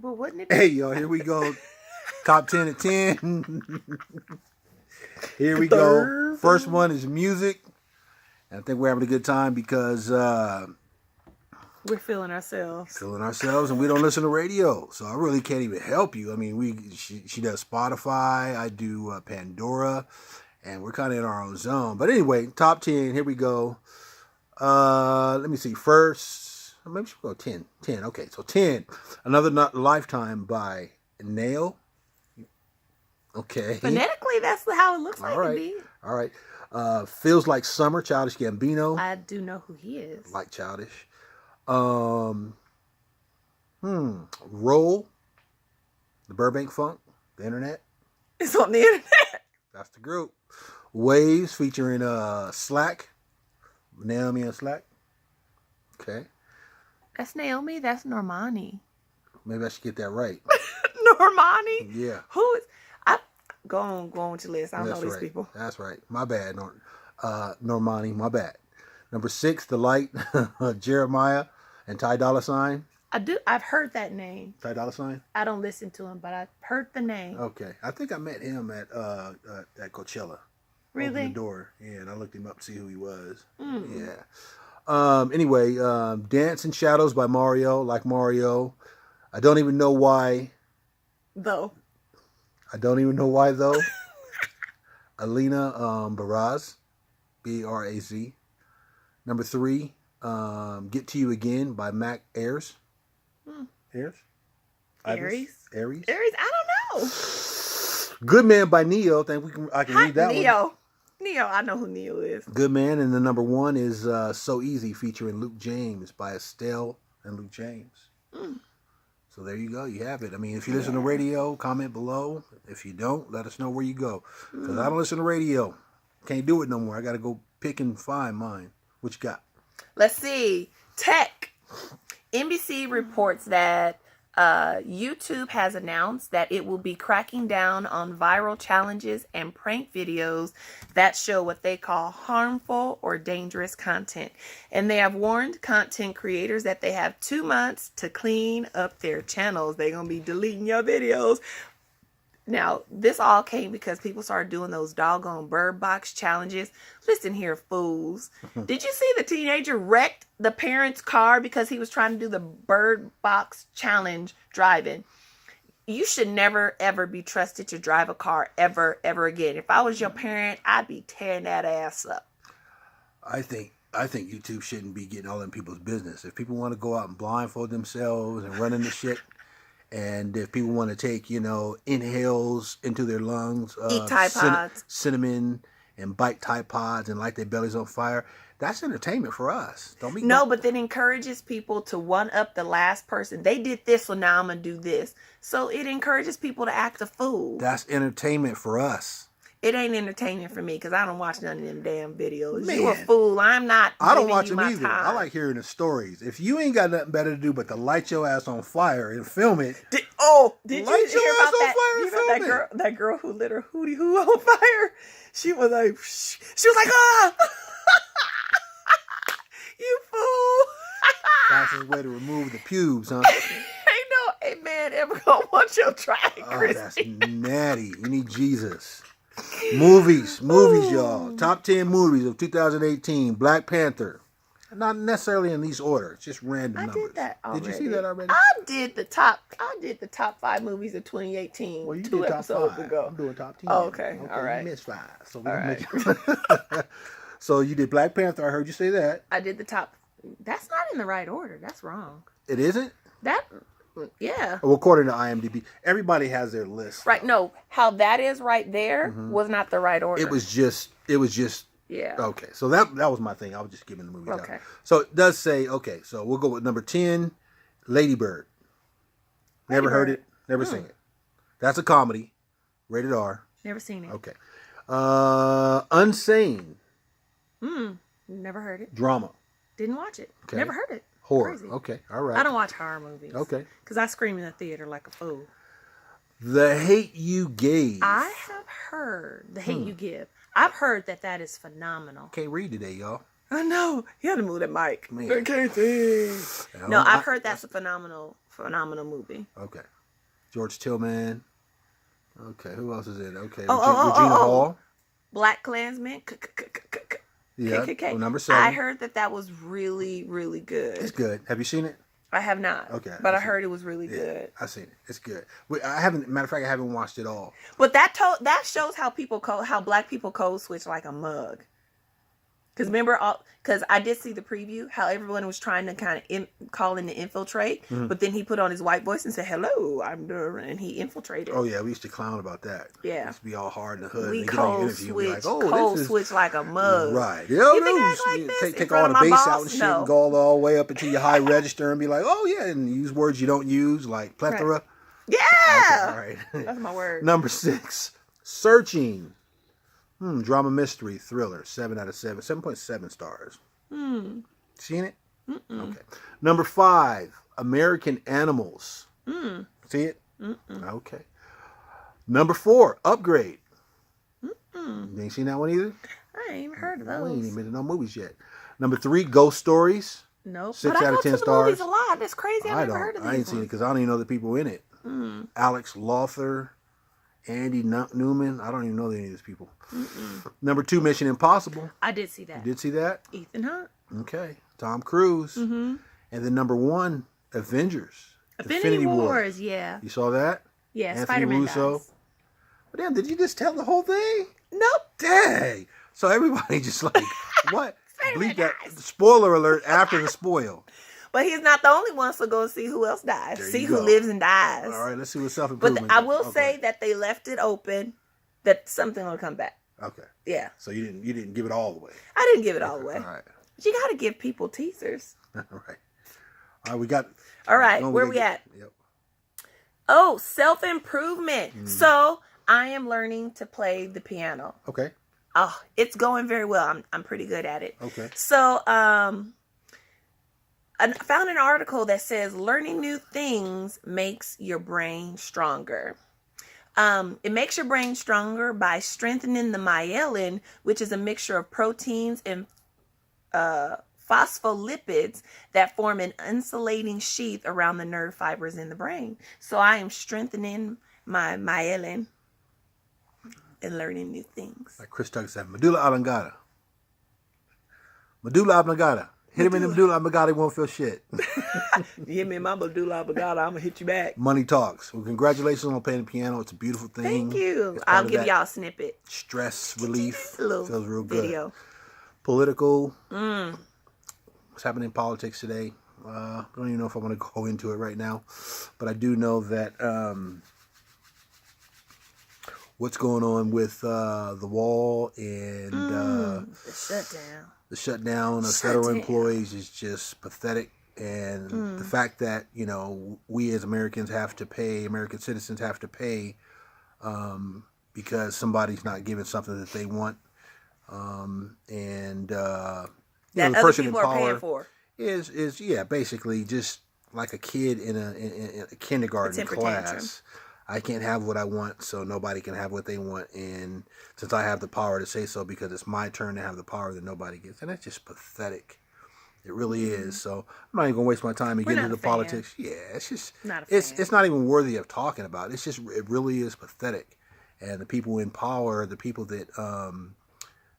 Well, wouldn't it? Hey, y'all, here we go. Top 10 at 10. Here we go. First one is music. And I think we're having a good time because we're feeling ourselves. And we don't listen to radio. So I really can't even help you. I mean, she does Spotify. I do Pandora. And we're kind of in our own zone. But anyway, top 10. Here we go. Let me see. First, maybe we should go 10. 10. Okay, so 10. Another Lifetime by Nail. Okay. Phonetically, that's how it looks like All right. to be. All right. Feels Like Summer, Childish Gambino. I do know who he is. Like Childish. Roll, the Burbank Funk, the internet. It's on the internet. That's the group. Waves featuring Slack. Naomi and Slack. Okay. That's Naomi. That's Normani. Maybe I should get that right. Normani? Yeah. Who is... Go on with your list. I don't know these people. That's right. My bad. Normani, my bad. Number 6, The Light, Jeremiah and Ty Dolla $ign. I've heard that name. Ty Dolla $ign? I don't listen to him, but I've heard the name. Okay. I think I met him at Coachella. Really? Opened the door. Yeah, and I looked him up to see who he was. Yeah. Anyway, Dance in Shadows by Mario, like Mario. I don't even know why. Though. Alina Baraz, B-R-A-Z. Number 3, Get to You Again by Mac Ayres. Ayres? Aries? Aries? I don't know. Good Man by Neo. I can read that one. Neo, I know who Neo is. Good Man. And the number 1 is So Easy featuring Luke James by Estelle and Luke James. So there you go. You have it. I mean, if you listen to radio, comment below. If you don't, let us know where you go. Because I don't listen to radio. Can't do it no more. I got to go pick and find mine. What you got? Let's see. Tech. NBC reports that YouTube has announced that it will be cracking down on viral challenges and prank videos that show what they call harmful or dangerous content. And they have warned content creators that they have 2 months to clean up their channels. They're going to be deleting your videos. Now, this all came because people started doing those doggone Bird Box challenges. Listen here, fools. Did you see the teenager wrecked the parent's car because he was trying to do the Bird Box challenge driving? You should never, ever be trusted to drive a car ever again. If I was your parent, I'd be tearing that ass up. I think YouTube shouldn't be getting all in people's business. If people want to go out and blindfold themselves and run into shit, and if people want to take, inhales into their lungs, eat Tide Pods, cinnamon, and bite Tide Pods and light their bellies on fire, that's entertainment for us. But that encourages people to one up the last person. They did this, so now I'm going to do this. So it encourages people to act a fool. That's entertainment for us. It ain't entertainment for me because I don't watch none of them damn videos. Man, you a fool. I'm not. I don't watch them either. Time. I like hearing the stories. If you ain't got nothing better to do but to light your ass on fire and film it. Did light you your hear ass about on that? fire and film it. That girl who lit her hootie hoo on fire. She was like, ah, you fool. Fastest way to remove the pubes, huh? Ain't no man ever gonna want your try, Christy. That's natty. You need Jesus. Movies, y'all. Top 10 movies of 2018. Black Panther. Not necessarily in these order. It's just random numbers. I did that already. Did you see that already? I did the top 5 movies of 2018. Well, you 2 did top episodes 5. ago. I'm doing top 10. Oh, okay. All right. You missed 5. So, all right. So you did Black Panther. I heard you say that. I did the top. That's not in the right order. That's wrong. It isn't? Yeah. Well, according to IMDb, everybody has their list. Right. No, how that is right there was not the right order. It was just. Yeah. Okay. So that was my thing. I was just giving the movie. Okay. Out. So it does say, okay, so we'll go with number 10, Lady Bird. Never heard it. Never seen it. That's a comedy. Rated R. Never seen it. Okay. Unsane. Never heard it. Drama. Didn't watch it. Okay. Never heard it. Horror. Crazy. Okay. All right. I don't watch horror movies. Okay. Because I scream in the theater like a fool. The Hate You Gave. I have heard The Hate You Give. I've heard that is phenomenal. Can't read today, y'all. I know. You had to move that mic. Man. I can't see. No, I've heard that's a phenomenal phenomenal movie. Okay. George Tillman. Okay, who else is in? Okay, Oh, Regina Hall. Black Klansman. Yeah, KKK. number 7. I heard that was really, really good. It's good. Have you seen it? I have not. Okay, but I seen heard it was really good. I've seen it. It's good. I haven't. Matter of fact, I haven't watched it all. But that shows how how black people code switch like a mug. Because remember, because I did see the preview, how everyone was trying to kind of call in to infiltrate, but then he put on his white voice and said, "Hello, I'm Durr," and he infiltrated. Oh yeah, we used to clown about that. Yeah, it used to be all hard in the hood. We and code switch like a mug. Right. You think I act like this take all the bass out and shit, and go all the way up into your high register and be like, "Oh yeah," and use words you don't use like plethora. Right. Yeah. Okay, all right. That's my word. Number 6, Searching. Drama mystery thriller. 7 out of 7. 7.7 stars. Seen it? Mm-mm. Okay. Number 5, American Animals. See it? Mm-mm. Okay. Number 4, Upgrade. Mm-mm. You ain't seen that one either? I ain't even heard of We ain't those. even been to no movies yet. Number 3, Ghost Stories. Nope. 6 but out of 10 stars. Movies a lot. That's crazy. I've never heard of these. I ain't seen it because I don't even know the people in it. Alex Lothar, Andy Newman. I don't even know any of these people. Number 2, Mission Impossible. I did see that. You did see that? Ethan Hunt. Okay. Tom Cruise. Mm-hmm. And then number 1, Avengers. Infinity Wars. Yeah. You saw that? Yeah. Anthony Spider-Man Russo. dies. But damn, did you just tell the whole thing? Nope. Dang. So everybody just like, what? Spider-Man Bleep that. dies. Spoiler alert after the spoil. But he's not the only one, so go and see who else dies. There See you who go. lives and dies. All right, let's see what self-improvement But I is. will Okay. say that they left it open that something will come back. Okay. Yeah. So you didn't give it all away. I didn't give it all away. All right. But you got to give people teasers. All right. All right, we got. All right, no, where we at? Yep. Oh, self-improvement. So I am learning to play the piano. Okay. Oh, it's going very well. I'm pretty good at it. Okay. So, I found an article that says learning new things makes your brain stronger. It makes your brain stronger by strengthening the myelin, which is a mixture of proteins and phospholipids that form an insulating sheath around the nerve fibers in the brain. So I am strengthening my myelin and learning new things. Like Chris Tucker said, medulla oblongata. Medulla oblongata. Hit him in the medulla oblongata, he won't feel shit. You hit me in my medulla oblongata, I'm gonna hit you back. Money talks. Well, congratulations on playing the piano. It's a beautiful thing. Thank you. It's part I'll of give that y'all a snippet. stress relief. A little Feels real good. video. Political. What's happening in politics today? I don't even know if I want to go into it right now, but I do know that what's going on with the wall and The shutdown. the shutdown of federal employees is just pathetic. And the fact that, you know, we as Americans have to pay, American citizens have to pay because somebody's not giving something that they want. You know, That other people are paying for. is basically just like a kid in a kindergarten class. Tantrum. I can't have what I want, so nobody can have what they want. And since I have the power to say so because it's my turn to have the power that nobody gets. And that's just pathetic. It really is. So I'm not even gonna waste my time and get into the politics. Yeah, it's just it's not even worthy of talking about. It's just it really is pathetic. And the people in power, the people that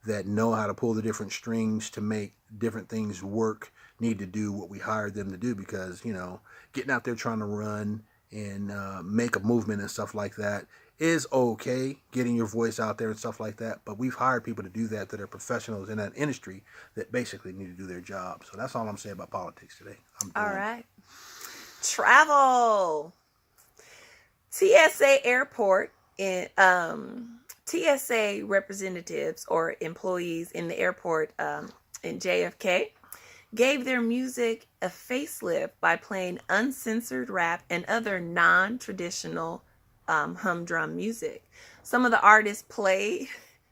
that know how to pull the different strings to make different things work, need to do what we hired them to do. Because, you know, getting out there trying to run and make a movement and stuff like that is okay, getting your voice out there and stuff like that. But we've hired people to do that are professionals in that industry that basically need to do their job. So that's all I'm saying about politics today. All right. Travel. TSA airport in TSA representatives or employees in the airport in JFK gave their music a facelift by playing uncensored rap and other non-traditional humdrum music. Some of the artists played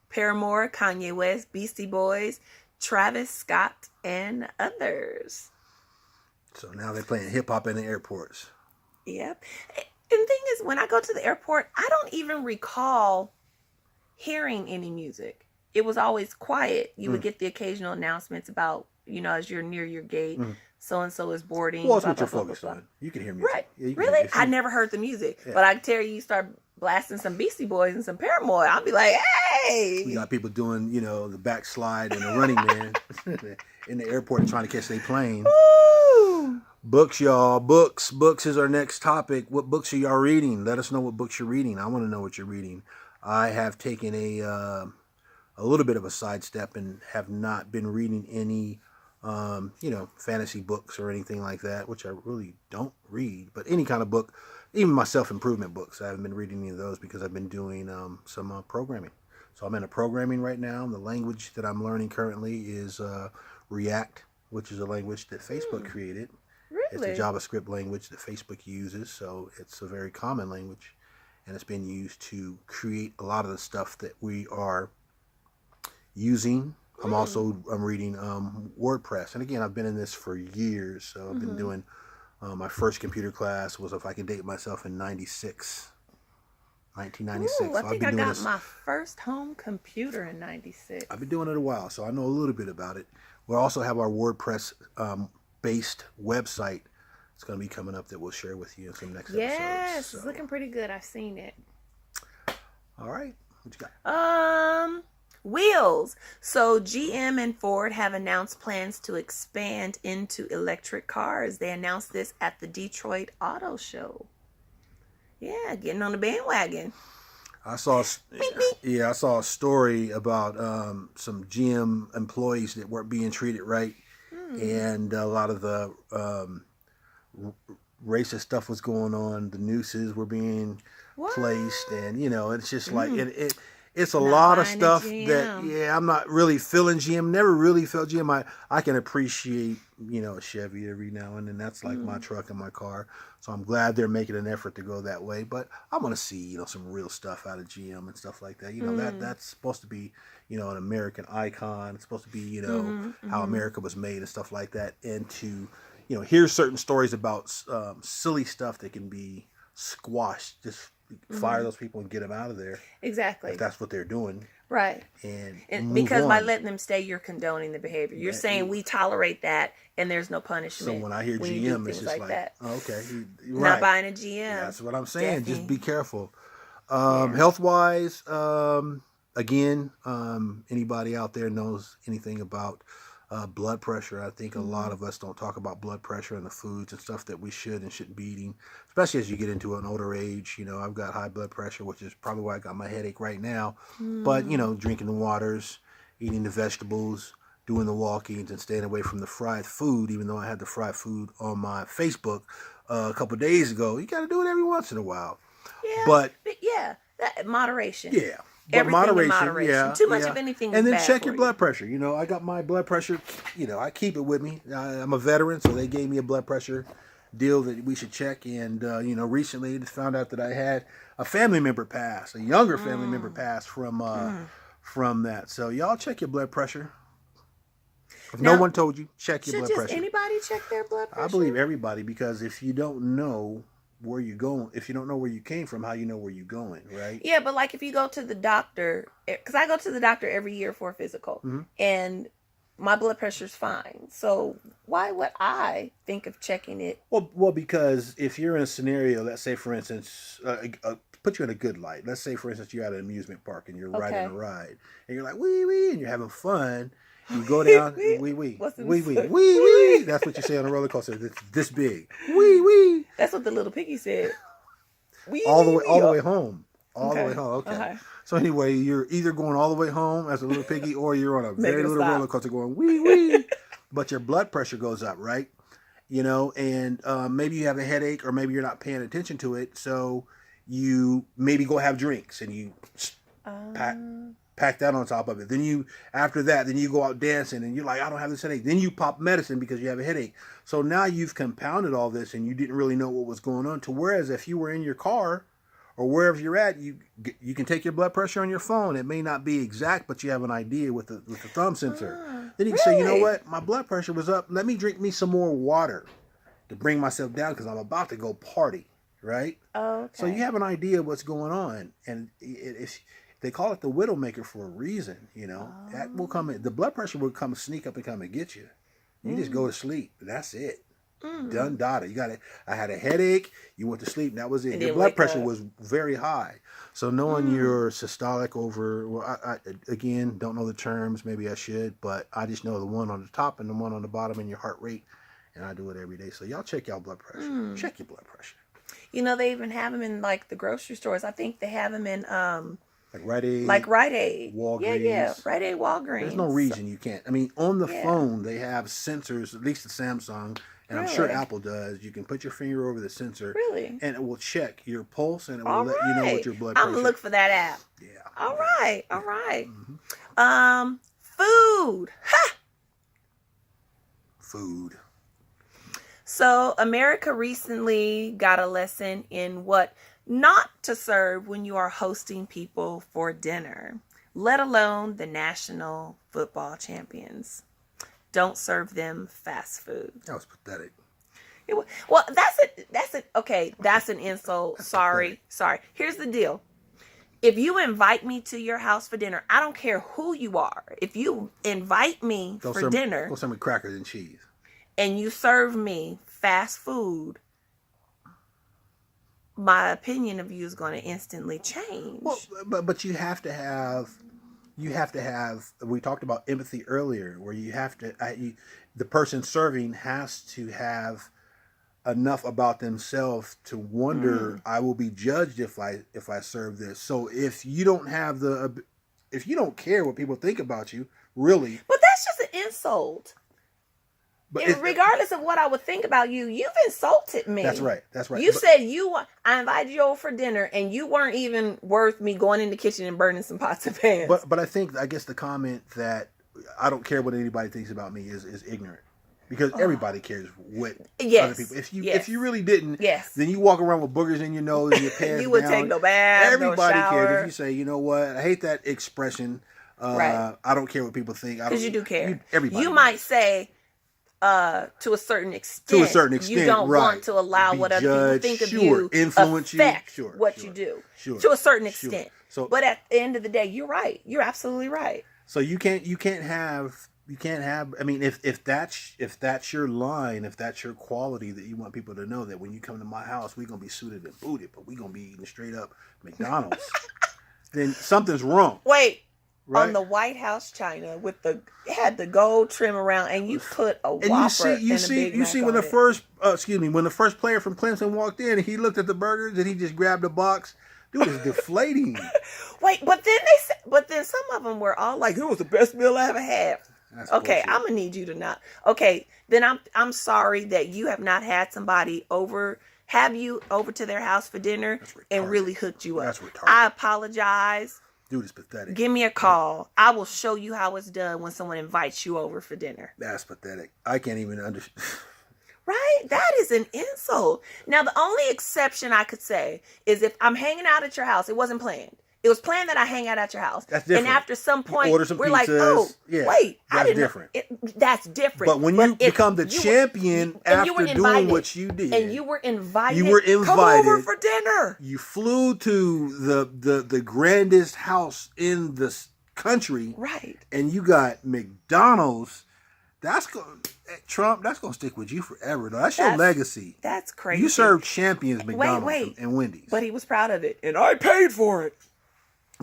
Paramore, Kanye West, Beastie Boys, Travis Scott, and others. So now they're playing hip hop in the airports. Yep. And the thing is, when I go to the airport, I don't even recall hearing any music. It was always quiet. You would get the occasional announcements about, you know, as you're near your gate, so and so is boarding. Well, that's blah, what you're blah, blah, focused blah, blah. on. You can hear music. Right. Yeah, you can Really? hear- if I you- never heard the music. Yeah. But I can tell you start blasting some Beastie Boys and some Paramore, I'll be like, hey. We got people doing, the backslide and the running man in the airport trying to catch their plane. Woo! Books, y'all. Books. Books is our next topic. What books are y'all reading? Let us know what books you're reading. I want to know what you're reading. I have taken a little bit of a sidestep and have not been reading any, fantasy books or anything like that, which I really don't read. But any kind of book, even my self-improvement books, I haven't been reading any of those because I've been doing some programming. So I'm into programming right now. The language that I'm learning currently is React, which is a language that Facebook created. Really? It's a JavaScript language that Facebook uses, so it's a very common language, and it's been used to create a lot of the stuff that we are using. I'm reading WordPress, and again, I've been in this for years. So I've been doing my first computer class was, if I can date myself, in 1996. Ooh, I So think I've I been doing got this. my first home computer in 96. I've been doing it a while, so I know a little bit about it. We'll also have our WordPress based website. It's going to be coming up that we'll share with you in some next Yes, episodes. it's looking pretty good. I've seen it. All right, what you got? Wheels. So GM and Ford have announced plans to expand into electric cars. They announced this at the Detroit Auto Show. Yeah, getting on the bandwagon. I saw a story about some GM employees that weren't being treated right, and a lot of the racist stuff was going on. The nooses were being placed, and it's just like it's a lot of buying a stuff GM. that I'm not really feeling GM. Never really felt GM. I can appreciate a Chevy every now and then. That's like my truck and my car. So I'm glad they're making an effort to go that way. But I want to see some real stuff out of GM and stuff like that. That's supposed to be an American icon. It's supposed to be how America was made and stuff like that. And to hear certain stories about silly stuff that can be squashed. Just fire those people and get them out of there. Exactly. If that's what they're doing. Right. And because move by on. letting them stay, you're condoning the behavior. You're saying we tolerate that and there's no So punishment. when I hear when you do GM, it's things just like, that. oh, okay, Not right. buying a GM. That's what I'm saying. Definitely. Just be careful. Health wise, again, anybody out there knows anything about blood pressure? I think a lot of us don't talk about blood pressure and the foods and stuff that we should and shouldn't be eating, especially as you get into an older age. I've got high blood pressure, which is probably why I got my headache right now. But drinking the waters, eating the vegetables, doing the walkings, and staying away from the fried food. Even though I had the fried food on my Facebook a couple days ago, you got to do it every once in a while. Yeah. But that moderation. yeah. But Everything in moderation. yeah. Too much of anything is And then bad check for your you. blood pressure. I got my blood pressure, I keep it with me. I'm a veteran, so they gave me a blood pressure deal that we should check. And, recently I just found out that I had a family member pass, a younger family member pass from that. So y'all check your blood pressure. If no Now, one told you, check your Should blood just pressure. anybody check their blood pressure? I believe everybody, because if you don't know where you're going, if you don't know where you came from, how you know where you're going, right? Yeah, but like if you go to the doctor, because I go to the doctor every year for a physical, and my blood pressure's fine. So why would I think of checking it? Well, because if you're in a scenario, let's say, for instance, put you in a good light. Let's say, for instance, you're at an amusement park and you're riding a ride, and you're like, wee wee, and you're having fun. You go down, wee wee, What's in wee the wee, foot? wee wee. That's what you say on a roller coaster. It's this big, wee wee. That's what the little piggy said. All the way home. All the Okay. way home. Okay. Okay. So anyway, you're either going all the way home as a little piggy, or you're on a very Making a little stop. roller coaster going wee wee, but your blood pressure goes up, right? And maybe you have a headache, or maybe you're not paying attention to it, so you maybe go have drinks and you pack that on top of it. Then after that, you go out dancing and you're like, I don't have this headache. Then you pop medicine because you have a headache. So now you've compounded all this and you didn't really know what was going on. To whereas if you were in your car or wherever you're at, you can take your blood pressure on your phone. It may not be exact, but you have an idea with the thumb sensor. Then you can say, you know really? what? My blood pressure was up. Let me drink me some more water to bring myself down because I'm about to go party, right? Okay. So you have an idea what's going on. And if they call it the Widowmaker for a reason, that will come in. The blood pressure will sneak up and come and get you. You just go to sleep. That's it. Mm. Done data. I had a headache. You went to sleep. And that was it. And Your then blood wake pressure up. was very high. So knowing you're systolic over, well, I again don't know the terms. Maybe I should, but I just know the one on the top and the one on the bottom and your heart rate, and I do it every day. So y'all check y'all blood pressure. Check your blood pressure. You know, they even have them in like the grocery stores. I think they have them in Like Rite Aid. like Rite Aid. Walgreens. Yeah, Rite Aid, Walgreens. There's no reason you can't. I mean, on the Yeah. phone they have sensors. At least the Samsung. And I'm sure Really? Apple does. You can put your finger over the sensor, Really? and it will check your pulse, and it will All let you know what your blood I'm pressure. gonna look for that app. Yeah. All right. All right. Mm-hmm. Food. Ha! Food. So America recently got a lesson in what not to serve when you are hosting people for dinner, let alone the national football champions. Don't serve them fast food. That was pathetic. Well, that's an insult. Sorry. Here's the deal. If you invite me to your house for dinner, I don't care who you are. If you invite me for dinner Go serve me crackers and cheese. and you serve me fast food, my opinion of you is going to instantly change. Well, but you have to have. We talked about empathy earlier, where you have to. The person serving has to have enough about themselves to wonder, I will be judged if I serve this. So if you don't have if you don't care what people think about you, really. But that's just an insult. But And regardless of what I would think about you, you've insulted me. That's right. You said I invited you over for dinner, and you weren't even worth me going in the kitchen and burning some pots and pans. But I guess the comment that I don't care what anybody thinks about me is ignorant, because everybody cares what other people. If you really didn't, then you walk around with boogers in your nose and your pants you would down. take no bath, Everybody no shower. cares if you say, you know what, I hate that expression. Right. I don't care what people think. Because you do care. Everybody. You might say, to a certain extent. To a certain extent, you don't right. want to allow Be what other people think of sure. you Influence affect you. what you do. Sure. To a certain Sure. extent. So, but at the end of the day, you're right. You're absolutely right. So you can't have. I mean, if that's your line, if that's your quality that you want people to know, that when you come to my house, we're gonna be suited and booted, but we're gonna be eating straight up McDonald's, then something's wrong. Wait. Right? On the White House china it had the gold trim around, and you put a Whopper and you see when the first player from Clemson walked in, and he looked at the burgers and he just grabbed a box. Dude, it's deflating. Wait, but then some of them were all like, "It was the best meal I ever had." That's okay, bullshit. I'm gonna need you to not. Okay, then I'm sorry that you have not had somebody have you over to their house for dinner and really hooked you up. That's retarded. I apologize. Dude, it's pathetic. Give me a call. I will show you how it's done when someone invites you over for dinner. That's pathetic. I can't even understand. Right? That is an insult. Now, the only exception I could say is if I'm hanging out at your house. It wasn't planned. It was planned that I hang out at your house. That's different. And after some point, order some we're like, pizzas. oh, Yeah, wait. I that's didn't know- different. That's different. But when you if become the you were- champion and you after were doing invited, what you did. and you were invited. You were Come over invited. for dinner. You flew to the grandest house in the country. Right. And you got McDonald's. Trump, that's going to stick with you forever, though. That's your legacy. That's crazy. You served champions McDonald's and Wendy's. But he was proud of it. And I paid for it.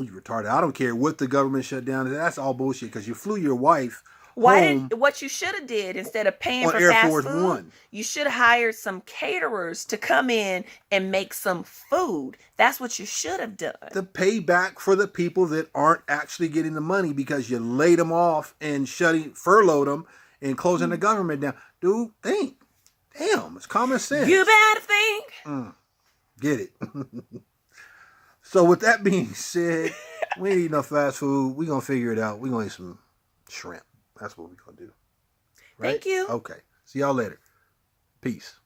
You retarded. I don't care what the government shut down. That's all bullshit, because you flew your wife home. What you should have did, instead of paying On for Air fast Force food, One. you should have hired some caterers to come in and make some food. That's what you should have done. The payback for the people that aren't actually getting the money because you laid them off and furloughed them and closing the government down. Dude, think. Damn, it's common sense. You better think. Get it. So with that being said, we ain't eating no fast food. We're going to figure it out. We're going to eat some shrimp. That's what we're going to do. Right? Thank you. Okay. See y'all later. Peace.